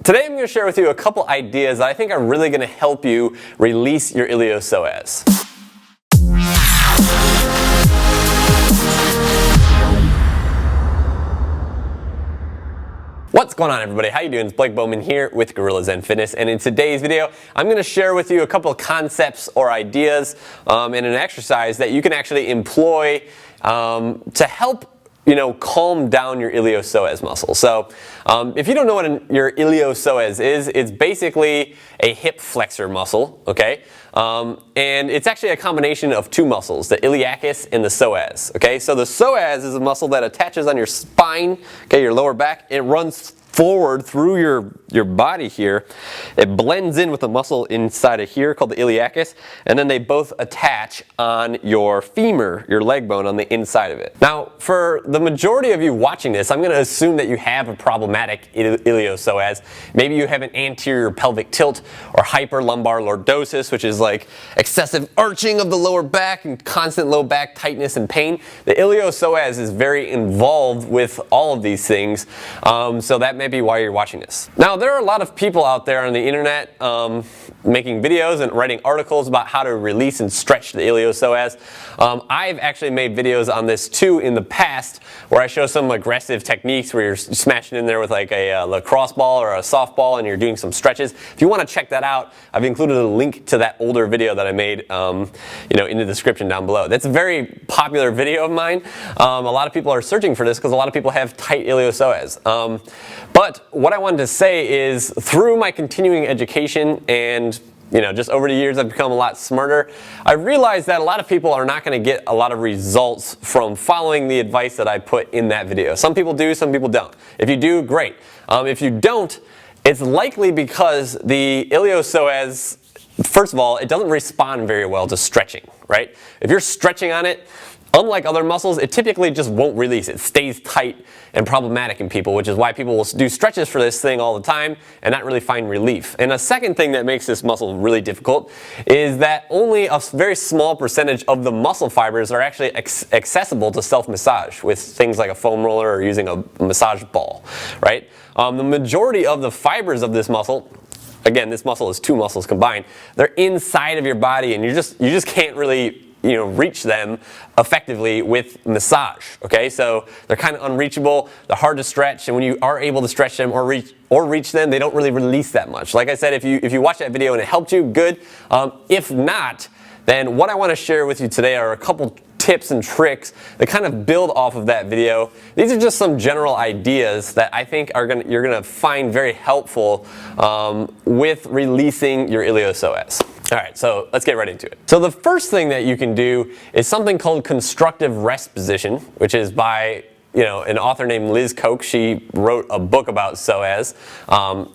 Today I'm going to share with you a couple ideas that I think are really going to help you release your iliopsoas. What's going on, everybody? How you doing? It's Blake Bowman here with GuerrillaZen Fitness, and in today's video I'm going to share with you a couple of concepts or ideas and an exercise that you can actually employ to help calm down your iliopsoas muscle. So if you don't know what your iliopsoas is, it's basically a hip flexor muscle, okay? And it's actually a combination of two muscles, the iliacus and the psoas, okay? So the psoas is a muscle that attaches on your spine, okay, your lower back. It runs forward through your body here. It blends in with the muscle inside of here called the iliacus, and then they both attach on your femur, your leg bone, on the inside of it. Now, for the majority of you watching this, I'm going to assume that you have a problematic iliopsoas. Maybe you have an anterior pelvic tilt or hyperlumbar lordosis, which is like excessive arching of the lower back and constant low back tightness and pain. The iliopsoas is very involved with all of these things, so that may be why you're watching this. Now, there are a lot of people out there on the internet making videos and writing articles about how to release and stretch the iliopsoas. I've actually made videos on this too in the past, where I show some aggressive techniques where you're smashing in there with like a lacrosse ball or a softball and you're doing some stretches. If you want to check that out, I've included a link to that older video that I made in the description down below. That's a very popular video of mine. A lot of people are searching for this because a lot of people have tight iliopsoas. But what I wanted to say is, through my continuing education and just over the years I've become a lot smarter, I realized that a lot of people are not going to get a lot of results from following the advice that I put in that video. Some people do, some people don't. If you do, great. If you don't, it's likely because the iliopsoas, first of all, it doesn't respond very well to stretching, right? If you're stretching on it, unlike other muscles, it typically just won't release. It stays tight and problematic in people, which is why people will do stretches for this thing all the time and not really find relief. And a second thing that makes this muscle really difficult is that only a very small percentage of the muscle fibers are actually accessible to self-massage with things like a foam roller or using a massage ball, right? The majority of the fibers of this muscle, again, this muscle is two muscles combined, they're inside of your body, and you just can't really reach them effectively with massage, okay? So they're kind of unreachable, they're hard to stretch, and when you are able to stretch them or reach them, they don't really release that much. Like I said, if you watch that video and it helped you, good. If not, then what I want to share with you today are a couple tips and tricks that kind of build off of that video. These are just some general ideas that I think you're gonna find very helpful with releasing your iliopsoas. All right, so let's get right into it. So the first thing that you can do is something called constructive rest position, which is by an author named Liz Koch. She wrote a book about psoas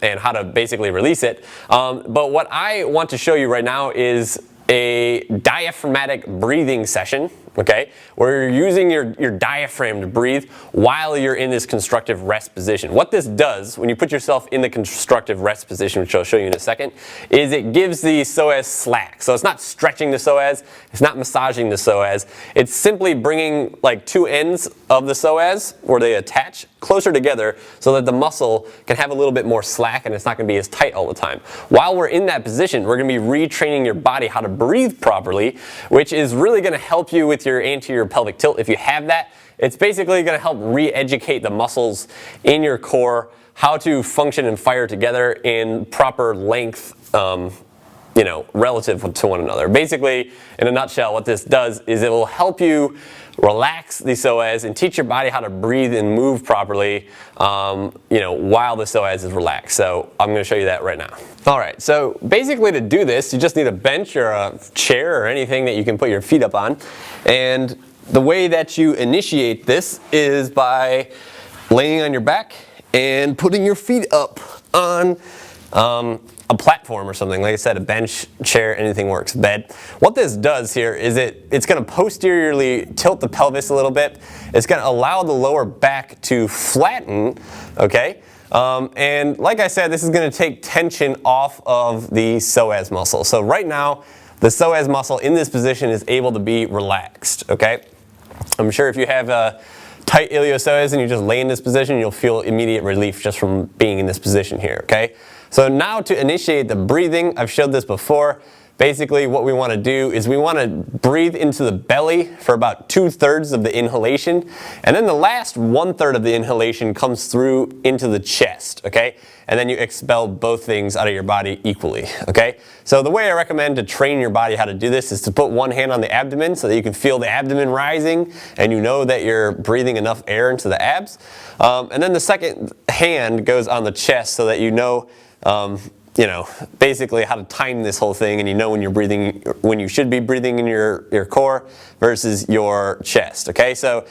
and how to basically release it. But what I want to show you right now is a diaphragmatic breathing session, okay, where you're using your diaphragm to breathe while you're in this constructive rest position. What this does, when you put yourself in the constructive rest position, which I'll show you in a second, is it gives the psoas slack. So it's not stretching the psoas, it's not massaging the psoas, it's simply bringing like two ends of the psoas where they attach closer together so that the muscle can have a little bit more slack and it's not going to be as tight all the time. While we're in that position, we're going to be retraining your body how to breathe properly, which is really going to help you with your anterior pelvic tilt. If you have that, it's basically going to help re-educate the muscles in your core how to function and fire together in proper length, relative to one another. Basically, in a nutshell, what this does is it will help you relax the psoas and teach your body how to breathe and move properly, while the psoas is relaxed. So I'm going to show you that right now. All right, so basically to do this, you just need a bench or a chair or anything that you can put your feet up on. And the way that you initiate this is by laying on your back and putting your feet up on a platform or something. Like I said, a bench, chair, anything works, bed. What this does here is it's going to posteriorly tilt the pelvis a little bit. It's going to allow the lower back to flatten, okay? And like I said, this is going to take tension off of the psoas muscle. So right now, the psoas muscle in this position is able to be relaxed, okay? I'm sure if you have tight iliopsoas and you just lay in this position, you'll feel immediate relief just from being in this position here, okay? So now to initiate the breathing, I've showed this before. Basically what we want to do is we want to breathe into the belly for about 2/3 of the inhalation, and then the last 1/3 of the inhalation comes through into the chest, okay? And then you expel both things out of your body equally, okay? So the way I recommend to train your body how to do this is to put one hand on the abdomen so that you can feel the abdomen rising and you know that you're breathing enough air into the abs. And then the second hand goes on the chest so that you know basically how to time this whole thing, and you know when you're breathing, when you should be breathing in your core versus your chest, okay? So,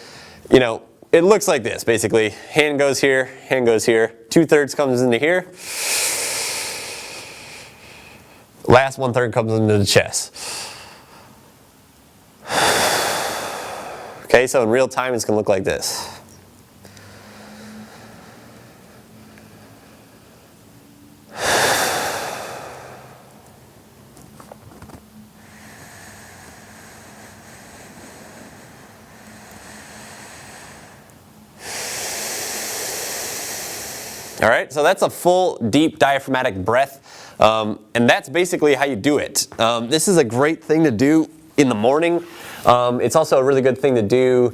it looks like this, basically. Hand goes here, 2/3 comes into here. Last 1/3 comes into the chest. Okay, so in real time it's gonna look like this. All right, so that's a full, deep diaphragmatic breath, and that's basically how you do it. This is a great thing to do in the morning. It's also a really good thing to do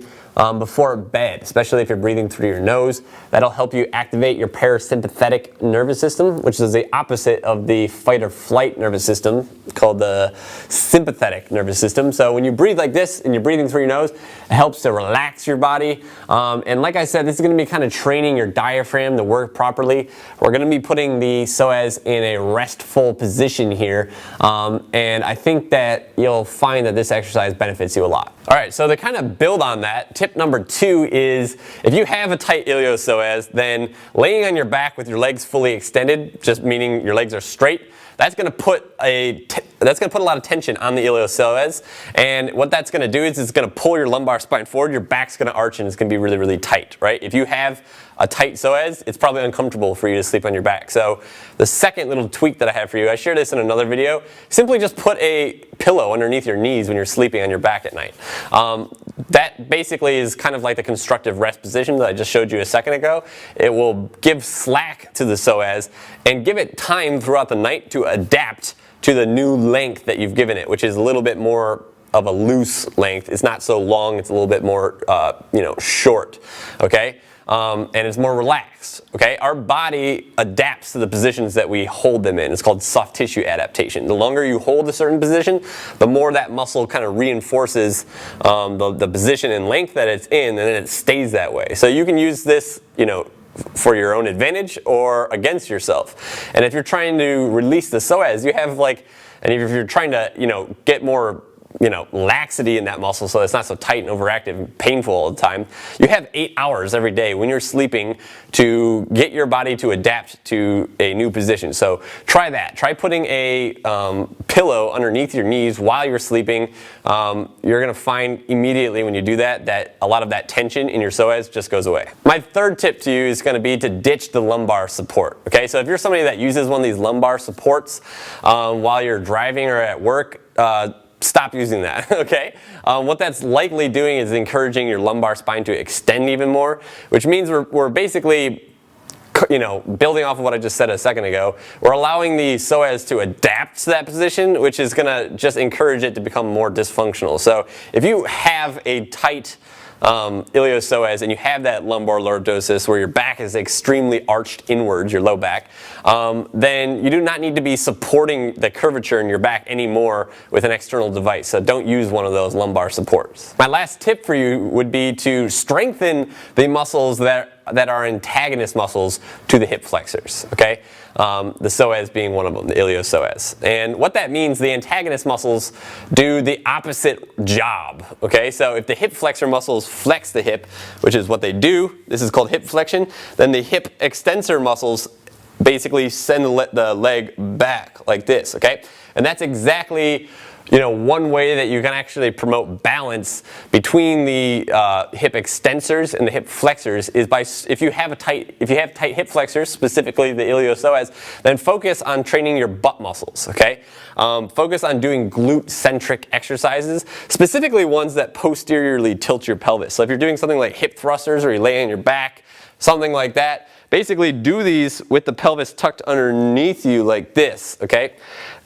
before bed, especially if you're breathing through your nose. That'll help you activate your parasympathetic nervous system, which is the opposite of the fight or flight nervous system, called the sympathetic nervous system. So when you breathe like this and you're breathing through your nose, it helps to relax your body. And like I said, this is going to be kind of training your diaphragm to work properly. We're going to be putting the psoas in a restful position here. And I think that you'll find that this exercise benefits you a lot. All right, so to kind of build on that, tip number 2 is if you have a tight iliopsoas, then laying on your back with your legs fully extended, just meaning your legs are straight, that's going to put a lot of tension on the iliopsoas, and what that's going to do is it's going to pull your lumbar spine forward, your back's going to arch, and it's going to be really, really tight, right? If you have a tight psoas, it's probably uncomfortable for you to sleep on your back. So the second little tweak that I have for you, I shared this in another video, simply just put a pillow underneath your knees when you're sleeping on your back at night. That basically is kind of like the constructive rest position that I just showed you a second ago. It will give slack to the psoas and give it time throughout the night to adapt to the new length that you've given it, which is a little bit more of a loose length. It's not so long, it's a little bit more short, okay? And it's more relaxed, okay? Our body adapts to the positions that we hold them in. It's called soft tissue adaptation. The longer you hold a certain position, the more that muscle kind of reinforces the position and length that it's in, and then it stays that way. So you can use this, for your own advantage or against yourself. And if you're trying to release the psoas, you have and if you're trying to, get more laxity in that muscle so it's not so tight and overactive and painful all the time, you have 8 hours every day when you're sleeping to get your body to adapt to a new position. So try that. Try putting a pillow underneath your knees while you're sleeping. You're going to find immediately when you do that a lot of that tension in your psoas just goes away. My third tip to you is going to be to ditch the lumbar support. Okay, so if you're somebody that uses one of these lumbar supports while you're driving or at work, stop using that, okay? What that's likely doing is encouraging your lumbar spine to extend even more, which means we're basically, building off of what I just said a second ago, we're allowing the psoas to adapt to that position, which is gonna just encourage it to become more dysfunctional. So if you have a tight iliopsoas and you have that lumbar lordosis where your back is extremely arched inwards, your low back, then you do not need to be supporting the curvature in your back anymore with an external device. So don't use one of those lumbar supports. My last tip for you would be to strengthen the muscles that are antagonist muscles to the hip flexors, okay? The psoas being one of them, the iliopsoas. And what that means, the antagonist muscles do the opposite job, okay? So if the hip flexor muscles flex the hip, which is what they do, this is called hip flexion, then the hip extensor muscles basically send the leg back like this, okay? And that's exactly, you know, one way that you can actually promote balance between the hip extensors and the hip flexors is by, if you have tight hip flexors, specifically the iliopsoas, then focus on training your butt muscles, okay? Focus on doing glute-centric exercises, specifically ones that posteriorly tilt your pelvis. So if you're doing something like hip thrusters or you lay on your back, something like that, basically do these with the pelvis tucked underneath you like this, okay?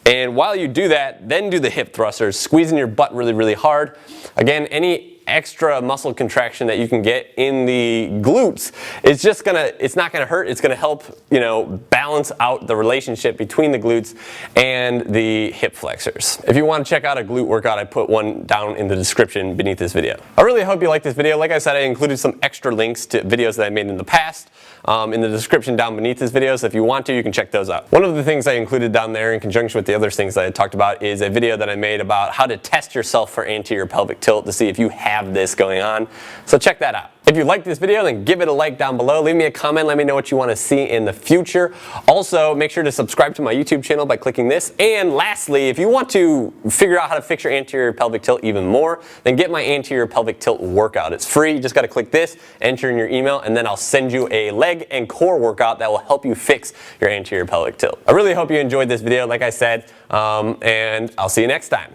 And while you do that, then do the hip thrusters, squeezing your butt really, really hard. Again, any extra muscle contraction that you can get in the glutes, it's not gonna hurt, it's gonna help, you know, balance out the relationship between the glutes and the hip flexors. If you want to check out a glute workout, I put one down in the description beneath this video. I really hope you like this video. Like I said, I included some extra links to videos that I made in the past in the description down beneath this video, so if you want to, you can check those out. One of the things I included down there in conjunction with the other things that I talked about is a video that I made about how to test yourself for anterior pelvic tilt to see if you have this going on. So check that out. If you liked this video, then give it a like down below. Leave me a comment. Let me know what you want to see in the future. Also, make sure to subscribe to my YouTube channel by clicking this. And lastly, if you want to figure out how to fix your anterior pelvic tilt even more, then get my anterior pelvic tilt workout. It's free. You just got to click this, enter in your email, and then I'll send you a leg and core workout that will help you fix your anterior pelvic tilt. I really hope you enjoyed this video, like I said, and I'll see you next time.